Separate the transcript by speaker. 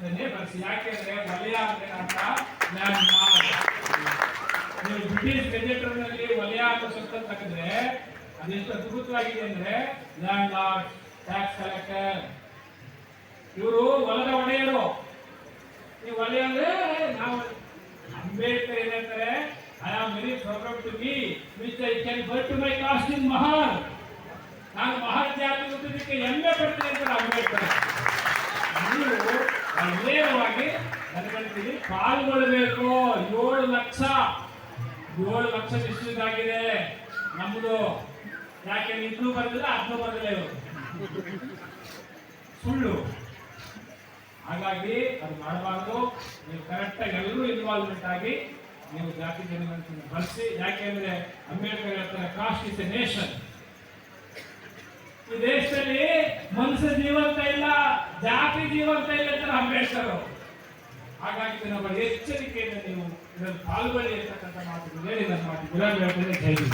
Speaker 1: ಅಂತಲೇ ಬಳಸಿ. ಯಾಕೆಂದ್ರೆ ವಲಯ ಅಂದ್ರೆ ಅರ್ಥ ಲ್ಯಾಂಡ್ ಮಾರ್ಕ್. ನೀವು ಬ್ರಿಟಿಷ್ ಗೆಜೆಟರ್ನಲ್ಲಿ ವಲಯ ಅನ್ನೋ ಶಬ್ದ ತೆಗೆದ್ರೆ ಅದೆಷ್ಟು ಅದ್ಭುತವಾಗಿದೆ ಅಂದ್ರೆ ಲ್ಯಾಂಡ್ ಲಾರ್ಡ್, ಟ್ಯಾಕ್ಸ್ ಕಲೆಕ್ಟರ್, ಇವರು ಹೊಲದ ಒಡೆಯರು. ಈ ವಲಯ ಅಂದ್ರೆ ನಾವು ಅಂಬೇಡ್ಕರ್ ಏನ್ ಹೇಳ್ತಾರೆ, I am very proud to be which I can bar to my caste in Mahal. ನಾನು ಮಹಾಲ್ ಜಾತಿ ಹುಟ್ಟಿದಕ್ಕೆ ಹೆಮ್ಮೆ ಪಡ್ತೀನಿ ಅಂತ ಅಂಬೇಡ್ಕರ್. ನೀವು ನೇರವಾಗಿ ನನಗಂತೀನಿ ಪಾಲ್ಗೊಳ್ಬೇಕು. 7 ಲಕ್ಷ ಇಷ್ಟಿದಾಗಿದೆ ನಮ್ದು. ಯಾಕೆ ಇನ್ನು ಬರಲಿಲ್ಲ, ಅದನ್ನು ಬರಲಿಲ್ಲ ಇವರು ಸುಳ್ಳು. ಹಾಗಾಗಿ ಅದು ಮಾಡಬಾರ್ದು. ನೀವು ಕರೆಕ್ಟ್ ಆಗಿ ಎಲ್ಲರೂ ಇನ್ವಾಲ್ವ್ಮೆಂಟ್ ಆಗಿ ನೀವು ಜಾತಿ ಜನಗಣತಿಯನ್ನು ಬಳಸಿ. ಯಾಕೆಂದ್ರೆ ಅಂಬೇಡ್ಕರ್ ಹೇಳ್ತಾರೆ ಕಾಸ್ಟ್ ಇಸ್ ಎ ನೇಷನ್. ಈ ದೇಶದಲ್ಲಿ ಮನುಷ್ಯ ಜೀವಂತ ಇಲ್ಲ, ಜಾತಿ ಜೀವಂತ ಇಲ್ಲ ಅಂತ ಅಂಬೇಡ್ಕರ್. ಹಾಗಾಗಿ ನಾವು ಎಚ್ಚರಿಕೆಯಿಂದ ನೀವು ಇದನ್ನು ಪಾಲ್ಗೊಳ್ಳಿ ಅಂತಕ್ಕಂಥ ಮಾತು ಹೇಳಿ ನನ್ನ ಮಾತು.